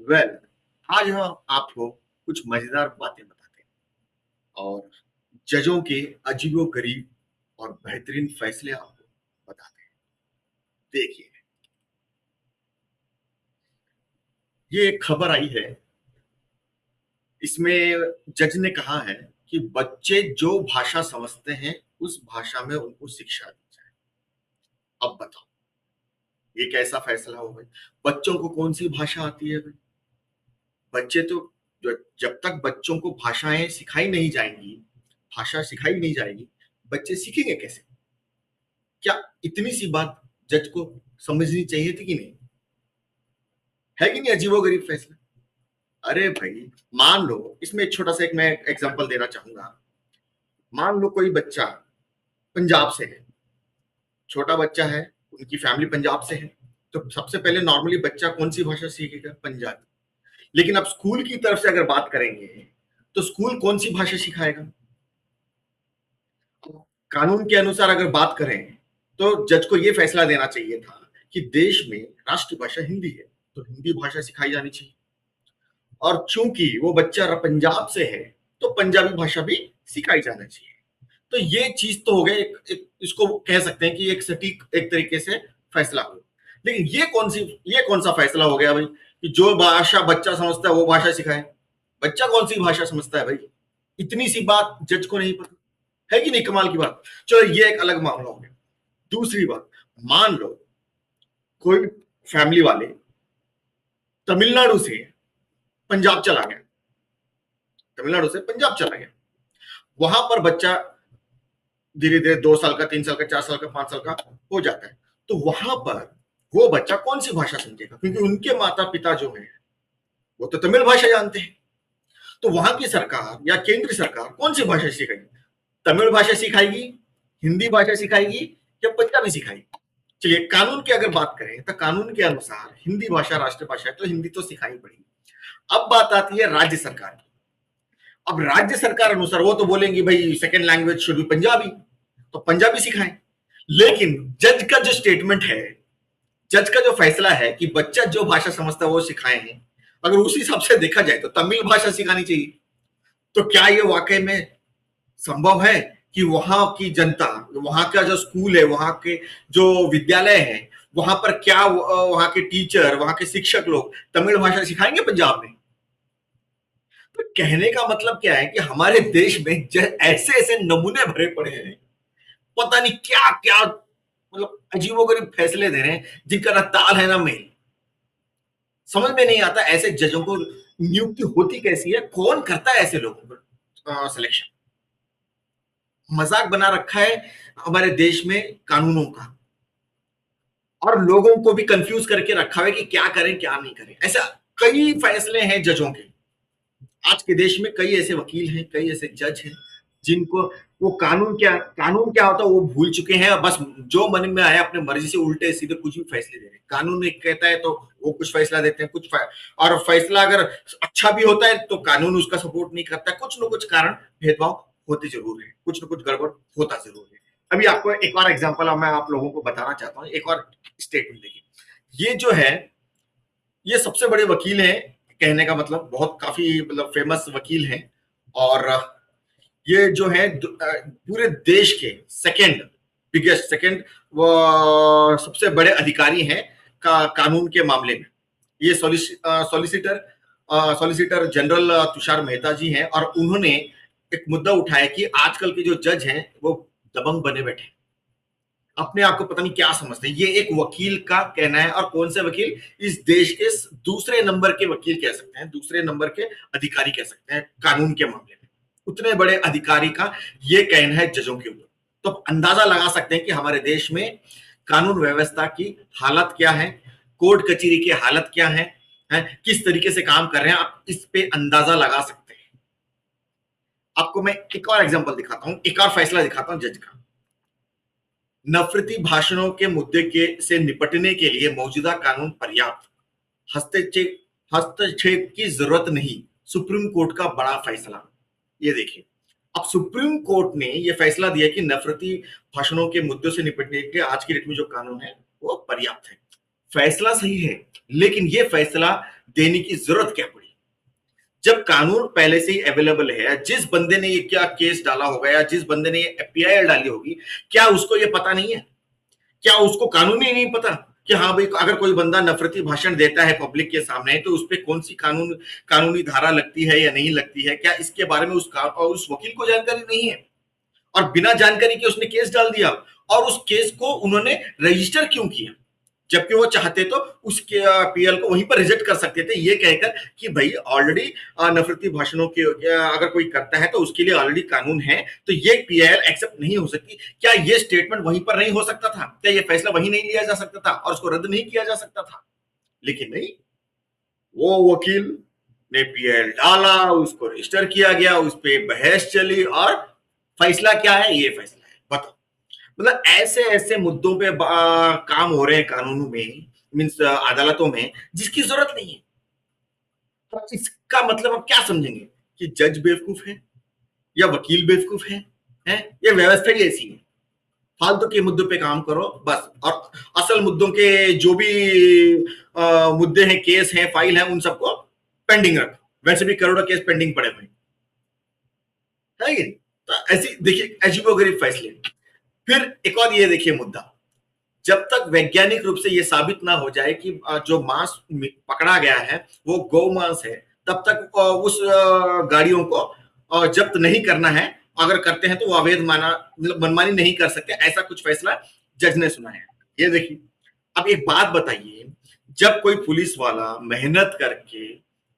Well, आज हम आपको कुछ मजेदार बातें बताते हैं और जजों के अजीबो-गरीब और बेहतरीन फैसले आपको बताते हैं। देखिए, ये एक खबर आई है, इसमें जज ने कहा है कि बच्चे जो भाषा समझते हैं, उस भाषा में उनको शिक्षा दी जाए। अब बताओ, ये कैसा फैसला हो भाई? बच्चों को कौन-सी भाषा आती है भाई? बच्चे तो ज जब तक बच्चों को भाषाएँ सिखाई नहीं जाएँगी, भाषा सिखाई नहीं जाएगी, बच्चे सीखेंगे कैसे? क्या इतनी सी बात जज को समझनी चाहिए थी कि नहीं? है कि नहीं अजीबो-गरीब फैसला? अरे भाई, मान लो इसमें एक छोटा-सा एक मैं एग्ज़ाम्पल देना चाहूँगा। मान लो कोई बच्चा पंजाब से है, छोटा बच्चा है, उनकी फैमिली पंजाब से है, तो सबसे पहले नॉर्मली बच्चा कौन-सी भाषा सीखेगा? पंजाबी। लेकिन अब स्कूल की तरफ से अगर बात करेंगे, तो स्कूल कौन-सी भाषा सिखाएगा? कानून के अनुसार अगर बात करें, तो जज को ये फैसला देना चाहिए था कि देश में राष्ट्रभाषा हिंदी है, तो हिंदी भाषा सिखाई जानी चाहिए। और चूंकि वो बच्चा पंजाब से है, तो पंजाबी भाषा भी सिखाई जाना चाहिए। तो ये चीज तो हो गया, एक इसको कह सकते हैं कि एक सटीक एक तरीके से फैसला हो। लेकिन ये कौन सा फैसला हो गया भाई कि जो भाषा बच्चा समझता है वो भाषा सिखाए? बच्चा कौन सी भाषा समझता है भाई? इतनी सी बात जज को नहीं पता, है कि नहीं? कमाल की बात। चलो, ये एक अलग मामला हो गया। दूसरी बात, मान लो कोई फैमिली वाले तमिलनाडु से पंजाब चला गया, तमिलनाडु से पंजाब चला गया, वहां पर बच्चा धीरे धीरे 2 साल का, 3 साल का, 4 साल का, 5 साल का हो जाता है। तो वहां पर वो बच्चा कौन सी भाषा समझेगा? क्योंकि उनके माता पिता जो है वो तो तमिल भाषा जानते हैं। तो वहां की सरकार या केंद्र सरकार कौन सी भाषा सिखाएगी? तमिल भाषा सिखाएगी, हिंदी भाषा सिखाएगी, या पंजाबी सिखाएगी? चलिए, कानून की अगर बात करें तो कानून के अनुसार हिंदी भाषा राष्ट्रभाषा है, तो हिंदी तो सिखानी पड़ेगी। अब बात आती है राज्य सरकार की। अब राज्य सरकार अनुसार वो तो बोलेंगी भाई second language should be Punjabi, तो पंजाबी सिखाएं। लेकिन जज का जो स्टेटमेंट है, जज का जो फैसला है कि बच्चा जो भाषा समझता है वो सिखाए हैं, अगर उसी हिसाब से देखा जाए तो तमिल भाषा सिखानी चाहिए। तो क्या ये वाकई में संभव है कि वहां की जनता, वहां का जो स्कूल है, वहां के जो विद्यालय है, वहां पर क्या वहां के टीचर, वहां के शिक्षक लोग तमिल भाषा सिखाएंगे पंजाब में? तो कहने का मतलब क्या है कि हमारे देश में ऐसे ऐसे नमूने भरे पड़े हैं, पता नहीं क्या क्या, मतलब अजीबोगरीब फैसले दे रहे हैं जिनका ना ताल है ना मेल। समझ में नहीं आता ऐसे जजों को नियुक्ति होती कैसी है, कौन करता है ऐसे लोगों को सिलेक्शन? मजाक बना रखा है हमारे देश में कानूनों का, और लोगों को भी कंफ्यूज करके रखा है कि क्या करें क्या नहीं करें। ऐसा कई फैसले हैं जजों के। आज के देश में कई ऐसे वकील हैं, कई ऐसे जज हैं जिनको वो कानून क्या होता है वो भूल चुके हैं, और बस जो मन में आया अपने मर्जी से उल्टे सीधे कुछ भी फैसले दे रहे हैं। कानून एक कहता है तो वो कुछ फैसला देते हैं, और फैसला अगर अच्छा भी होता है तो कानून उसका सपोर्ट नहीं करता। कुछ न कुछ कारण भेदभाव होते जरूर है, कुछ न कुछ गड़बड़ होता जरूर है। अभी आपको एक और एग्जाम्पल मैं आप लोगों को बताना चाहता हूँ, एक और स्टेटमेंट देखिए। ये जो है, ये सबसे बड़े वकील हैं, कहने का मतलब बहुत काफी मतलब फेमस वकील हैं, और ये जो है पूरे देश के सेकंड वो सबसे बड़े अधिकारी हैं कानून के मामले में। ये सॉलिसिटर जनरल तुषार मेहता जी हैं, और उन्होंने एक मुद्दा उठाया कि आजकल के जो जज हैं वो दबंग बने बैठे हैं, अपने आप को पता नहीं क्या समझते हैं। ये एक वकील का कहना है, और कौन से वकील? इस देश के दूसरे नंबर के वकील कह सकते हैं, दूसरे नंबर के अधिकारी कह सकते हैं कानून के मामले में। उतने बड़े अधिकारी का ये कहना है जजों के ऊपर। तो अंदाजा लगा सकते हैं कि हमारे देश में कानून व्यवस्था की हालत क्या है, कोर्ट कचहरी की हालत क्या है, किस तरीके से काम कर रहे हैं, आप इस पे अंदाजा लगा सकते हैं। आपको मैं एक और एग्जाम्पल दिखाता हूं, एक और फैसला दिखाता हूं जज का। नफरती भाषणों के मुद्दे के से निपटने के लिए मौजूदा कानून पर्याप्त, हस्तक्षेप हस्तक्षेप की जरूरत नहीं, सुप्रीम कोर्ट का बड़ा फैसला। ये देखिए, अब सुप्रीम कोर्ट ने यह फैसला दिया कि नफरती भाषणों के मुद्दों से निपटने के आज की डेट में जो कानून है वो पर्याप्त है। फैसला सही है, लेकिन यह फैसला देने की जरूरत क्या पड़ी? जब कानून पहले से ही अवेलेबल है, जिस बंदे ने ये क्या केस डाला होगा या जिस बंदे ने ये एफआईआर डाली होगी, क्या उसको ये पता नहीं है? क्या उसको कानून ही नहीं पता कि हाँ भाई, अगर कोई बंदा नफरती भाषण देता है पब्लिक के सामने तो उस पर कौन सी कानूनी धारा लगती है या नहीं लगती है? क्या इसके बारे में उस वकील को जानकारी नहीं है? और बिना जानकारी के उसने केस डाल दिया। और उस केस को उन्होंने रजिस्टर क्यों किया? जबकि वो चाहते तो उसके पीएल को वहीं पर रिजेक्ट कर सकते थे, ये कहकर कि भाई ऑलरेडी नफरती भाषणों के अगर कोई करता है तो उसके लिए ऑलरेडी कानून है, तो ये पीएल एक्सेप्ट नहीं हो सकती। क्या ये स्टेटमेंट वहीं पर नहीं हो सकता था? क्या ये फैसला वहीं नहीं लिया जा सकता था और उसको रद्द नहीं किया जा सकता था? लेकिन नहीं, वो वकील ने पीएल डाला, उसको रजिस्टर किया गया, उस पर बहस चली और फैसला क्या है? ये फैसला है। बताओ, मतलब ऐसे ऐसे मुद्दों पे काम हो रहे हैं कानूनों में, मीन्स अदालतों में, जिसकी जरूरत नहीं है। तो इसका मतलब आप क्या समझेंगे कि जज बेवकूफ है या वकील बेवकूफ है? ये व्यवस्था ही ऐसी है। फालतू के मुद्दों पे काम करो बस, और असल मुद्दों के जो भी मुद्दे हैं, केस हैं, फाइल हैं, उन सबको पेंडिंग रखो। वैसे भी करोड़ों केस पेंडिंग पड़े हुए हैं, है? तो ऐसी देखिए अजीबोगरीब फैसले। फिर एक और ये देखिए मुद्दा, जब तक वैज्ञानिक रूप से ये साबित ना हो जाए कि जो मांस पकड़ा गया है वो गौ मांस है, तब तक उस गाड़ियों को जब्त नहीं करना है। अगर करते हैं तो वो अवैध माना, मतलब मनमानी नहीं कर सकते, ऐसा कुछ फैसला जज ने सुना है। ये देखिए, अब एक बात बताइए, जब कोई पुलिस वाला मेहनत करके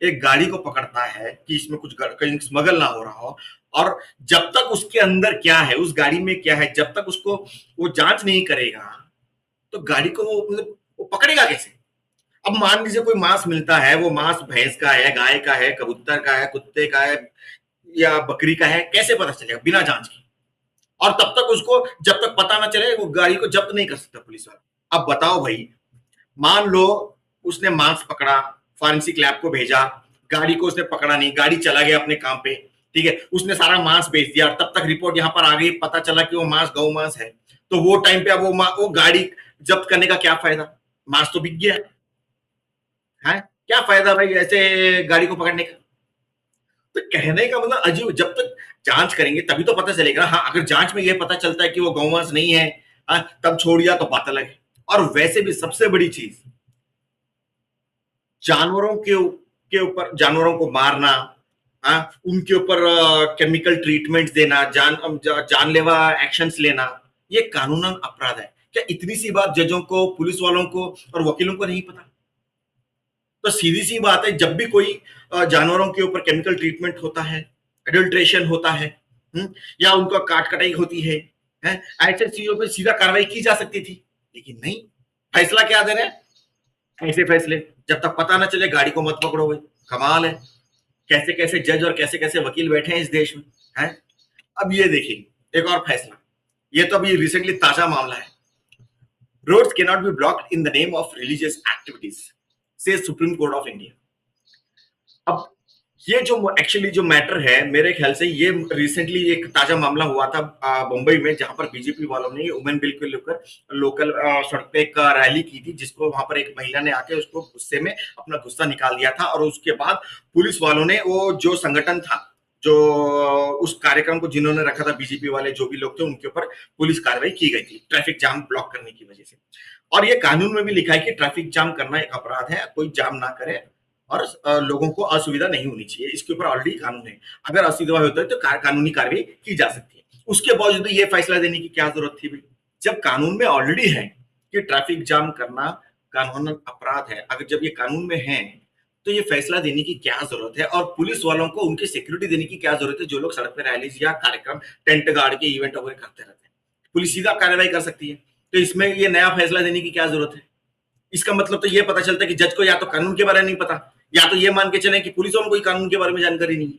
एक गाड़ी को पकड़ता है कि इसमें कुछ कहीं स्मगल ना हो रहा हो, और जब तक उसके अंदर क्या है, उस गाड़ी में क्या है, जब तक उसको वो जांच नहीं करेगा, तो गाड़ी को वो मतलब वो पकड़ेगा कैसे? अब मान लीजिए कोई मांस मिलता है, वो मांस भैंस का है, गाय का है, कबूतर का है, कुत्ते का है या बकरी का है, कैसे पता चलेगा बिना जांच के? और तब तक उसको, जब तक पता ना चले, वो गाड़ी को जब्त नहीं कर सकता पुलिस वाला। अब बताओ भाई, मान लो उसने मांस पकड़ा, फॉरेंसिक लैब को भेजा, गाड़ी को उसने पकड़ा नहीं, गाड़ी चला गया अपने काम पे, ठीक है, उसने सारा मांस बेच दिया, और तब तक रिपोर्ट यहाँ पर आ गई, पता चला कि वो मांस गौ मांस है, तो वो टाइम पे अब वो गाड़ी जब्त करने का क्या फायदा? मांस तो बिक गया है, क्या फायदा भाई ऐसे गाड़ी को पकड़ने का? तो कहने का मतलब अजीब, जब तक जांच करेंगे तभी तो पता चलेगा। हाँ, अगर जांच में ये पता चलता है कि वो गौवंश नहीं है, तब छोड़ दिया तो बात अलग है। और वैसे भी सबसे बड़ी चीज, जानवरों के ऊपर, जानवरों को मारना, उनके ऊपर केमिकल ट्रीटमेंट देना, जानलेवा एक्शंस लेना, ये कानूनन अपराध है। क्या इतनी सी बात जजों को, पुलिस वालों को और वकीलों को नहीं पता? तो सीधी सी बात है, जब भी कोई जानवरों के ऊपर केमिकल ट्रीटमेंट होता है, एडल्ट्रेशन होता है, या उनका काट कटाई होती है, ऐसे चीजों पर सीधा कार्रवाई की जा सकती थी, लेकिन नहीं। फैसला क्या दे रहे हैं? ऐसे फैसले, जब तक पता ना चले गाड़ी को मत पकड़ो भाई। कमाल है, कैसे कैसे जज और कैसे कैसे वकील बैठे हैं इस देश में, है? अब ये देखिए एक और फैसला, ये तो अभी रिसेंटली ताजा मामला है। Roads can not be blocked in the name of religious activities, says Supreme Court of India. अब ये जो एक्चुअली जो मैटर है, मेरे ख्याल से ये रिसेंटली एक ताजा मामला हुआ था मुंबई में, जहां पर बीजेपी वालों ने वुमेन बिल को लेकर लोकल सड़क पे एक रैली की थी, जिसको वहां पर एक महिला ने आके उसको गुस्से में अपना गुस्सा निकाल दिया था, और उसके बाद पुलिस वालों ने, वो जो संगठन था, जो उस कार्यक्रम को जिन्होंने रखा था, बीजेपी वाले जो भी लोग थे, उनके ऊपर पुलिस कार्रवाई की गई थी ट्रैफिक जाम ब्लॉक करने की वजह से। और ये कानून में भी लिखा है कि ट्रैफिक जाम करना एक अपराध है, कोई जाम ना करे और लोगों को असुविधा नहीं होनी चाहिए, इसके ऊपर ऑलरेडी कानून है। अगर असुविधा होता है तो कानूनी कार्रवाई की जा सकती है। उसके बावजूद ये फैसला देने की क्या जरूरत थी भाई, जब कानून में ऑलरेडी है कि ट्रैफिक जाम करना कानूनन अपराध है। अगर जब ये कानून में है तो ये फैसला देने की क्या जरूरत है, और पुलिस वालों को उनकी सिक्योरिटी देने की क्या जरूरत है, जो लोग सड़क पर रैलीज या कार्यक्रम टेंट गाड़ के इवेंट वगैरह करते रहते हैं? पुलिस सीधा कार्रवाई कर सकती है, तो इसमें ये नया फैसला देने की क्या जरूरत है? इसका मतलब तो ये पता चलता है कि जज को या तो कानून के बारे में नहीं पता, या तो ये मान के चले कि पुलिस वालों को कानून के बारे में जानकारी नहीं है,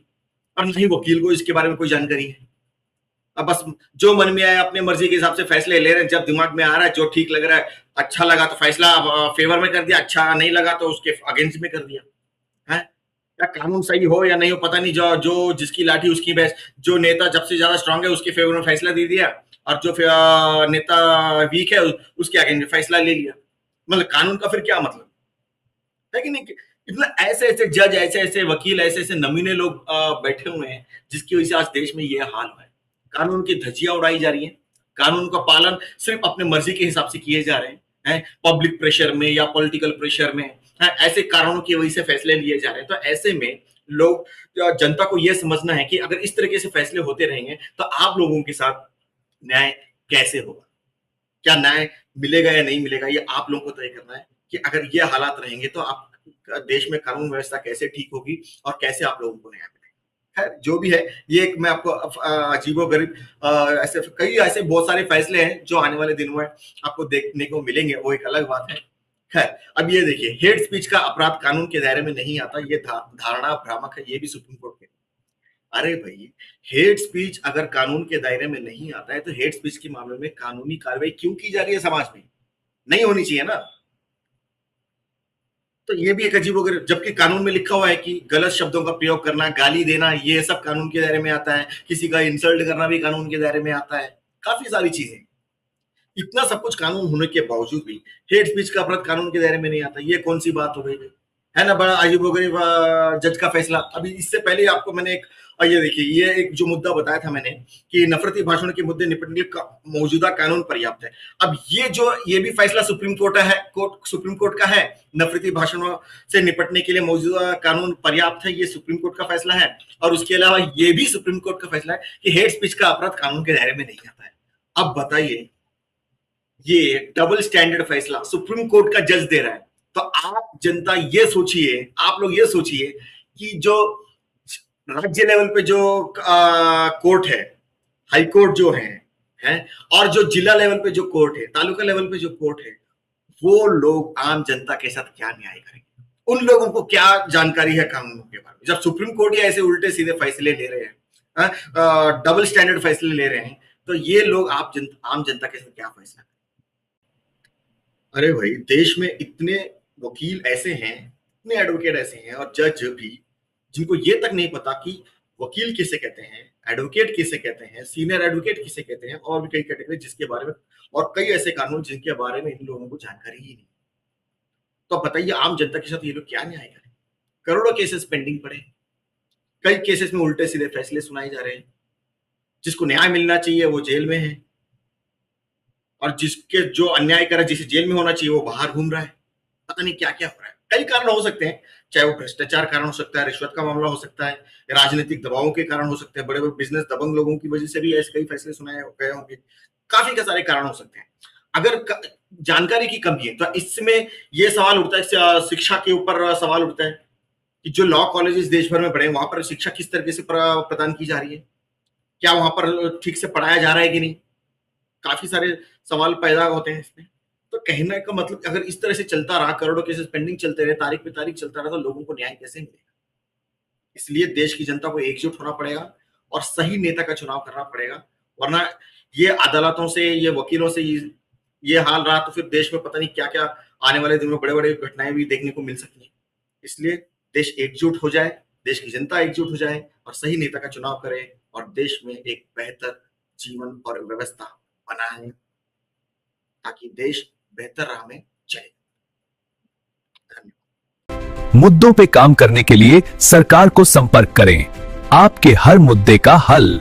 और नहीं वकील को इसके बारे में कोई जानकारी है। अब बस जो मन में आया अपने मर्जी के हिसाब से फैसले ले रहे हैं, जब दिमाग में आ रहा है, जो ठीक लग रहा है, अच्छा लगा तो फैसला फेवर में कर दिया, अच्छा नहीं लगा तो उसके अगेंस्ट में कर दिया, है? या कानून सही हो या नहीं हो पता नहीं, जो जो जिसकी लाठी उसकी भैंस, जो नेता जब से ज्यादा स्ट्रांग है उसके फेवर में फैसला दे दिया, और जो नेता वीक है उसके अगेंस्ट फैसला ले लिया। मतलब कानून का फिर क्या मतलब है कि नहीं? इतना ऐसे ऐसे जज, ऐसे ऐसे वकील, ऐसे ऐसे नमूने लोग बैठे हुए हैं जिसकी वजह से आज देश में ये हाल है। कानून की धज्जियां उड़ाई जा रही हैं, कानून का पालन सिर्फ अपने मर्जी के हिसाब से किए जा रहे हैं, पब्लिक प्रेशर में या पॉलिटिकल प्रेशर में, ऐसे कारणों की वजह से फैसले लिए जा रहे हैं। तो ऐसे में लोग, जनता को यह समझना है कि अगर इस तरीके से फैसले होते रहेंगे तो आप लोगों के साथ न्याय कैसे होगा, क्या न्याय मिलेगा या नहीं मिलेगा, ये आप लोगों को तय करना है कि अगर ये हालात रहेंगे तो आप देश में कानून व्यवस्था कैसे ठीक होगी और कैसे आप लोगों को न्याय मिलेगा। खैर जो भी है, ये एक मैं आपको अजीबोगरीब ऐसे कई ऐसे बहुत सारे फैसले हैं जो आने वाले दिनों में आपको देखने को मिलेंगे, वो एक अलग बात है। खैर अब ये देखिए, हेट स्पीच का अपराध कानून के दायरे में नहीं आता, ये धारणा भ्रामक है, ये भी सुप्रीम कोर्ट के। अरे भाई, हेट स्पीच अगर कानून के दायरे में नहीं आता है तो हेट स्पीच के मामले में कानूनी कार्रवाई क्यों की जा रही है समाज में? नहीं होनी चाहिए ना। तो ये भी एक अजीबोगरीब, जबकि कानून में लिखा हुआ है कि गलत शब्दों का प्रयोग करना, गाली देना, ये सब कानून के दायरे में आता है, किसी का इंसल्ट करना भी कानून के दायरे में आता है, काफी सारी चीजें। इतना सब कुछ कानून होने के बावजूद भी हेट स्पीच का अपराध कानून के दायरे में नहीं आता, ये कौन सी बात हो गई है ना? बड़ा अजीबोगरीब जज का फैसला। अभी इससे पहले आपको मैंने एक, ये देखिए, ये एक जो मुद्दा बताया था मैंने कि नफरती भाषण के मुद्दे निपटने के मौजूदा कानून पर्याप्त है। अब ये भी फैसला सुप्रीम कोर्ट का है, नफरती भाषणों से निपटने के लिए मौजूदा कानून पर्याप्त है, ये सुप्रीम कोर्ट का फैसला है। और उसके अलावा ये भी सुप्रीम कोर्ट का फैसला है कि हेट स्पीच का अपराध कानून के दायरे में नहीं आता है। अब बताइए, ये डबल स्टैंडर्ड फैसला सुप्रीम कोर्ट का जज दे रहा है, तो आप जनता ये सोचिए, आप लोग ये सोचिए कि जो राज्य लेवल पे जो कोर्ट है, हाई कोर्ट जो है, और जो जिला लेवल पे जो कोर्ट है, तालुका लेवल पे जो कोर्ट है, वो लोग आम जनता के साथ क्या न्याय करेंगे? उन लोगों को क्या जानकारी है कानूनों के बारे में, जब सुप्रीम कोर्ट ही ऐसे उल्टे सीधे फैसले ले रहे हैं, डबल स्टैंडर्ड फैसले ले रहे हैं, तो ये लोग आम जनता के साथ क्या फैसला? अरे भाई, देश में इतने वकील ऐसे हैं, इतने एडवोकेट ऐसे हैं और जज भी, जिनको ये तक नहीं पता कि वकील किसे कहते हैं, एडवोकेट किसे कहते हैं, सीनियर एडवोकेट किसे कहते हैं, और भी कई कैटेगरी जिसके बारे में, और कई ऐसे कानून जिनके बारे में इन लोगों को जानकारी ही नहीं। तो बताइए, आम जनता के साथ ये लोग क्या न्याय करें? करोड़ों केसेस पेंडिंग पड़े, कई केसेस में उल्टे सीधे फैसले सुनाए जा रहे हैं, जिसको न्याय मिलना चाहिए वो जेल में है, और जिसके जो अन्याय कर रहा है, जिसे जेल में होना चाहिए वो बाहर घूम रहा है। पता नहीं क्या क्या हो रहा है। कई कारण हो सकते हैं, चाहे वो भ्रष्टाचार कारण हो सकता है, रिश्वत का मामला हो सकता है, राजनीतिक दबावों के कारण हो सकते हैं, बड़े बड़े बिजनेस दबंग लोगों की वजह से भी ऐसे कई फैसले सुनाए गए होंगे, काफी सारे कारण हो सकते हैं। अगर जानकारी की कमी है तो इसमें ये सवाल उठता है, शिक्षा के ऊपर सवाल उठता है कि जो लॉ कॉलेजेस देश भर में बड़े, वहां पर शिक्षा किस तरीके से प्रदान की जा रही है, क्या वहां पर ठीक से पढ़ाया जा रहा है कि नहीं, काफी सारे सवाल पैदा होते हैं इसमें। तो कहने का मतलब, अगर इस तरह से चलता रहा, करोड़ों केसेस पेंडिंग चलते रहे, तारीख पे तारीख चलता रहा, तो लोगों को न्याय कैसे मिलेगा? इसलिए देश की जनता को एकजुट होना पड़ेगा और सही नेता का चुनाव करना पड़ेगा, वरना ये अदालतों से, ये वकीलों से ये हाल रहा तो फिर देश में पता नहीं क्या क्या आने वाले दिनों में बड़े बड़े घटनाएं भी देखने को मिल सकती हैं। इसलिए देश एकजुट हो जाए, देश की जनता एकजुट हो जाए और सही नेता का चुनाव करे और देश में एक बेहतर जीवन और व्यवस्था बनाए, ताकि देश बेहतर राह में चले। धन्यवाद। मुद्दों पे काम करने के लिए सरकार को संपर्क करें, आपके हर मुद्दे का हल।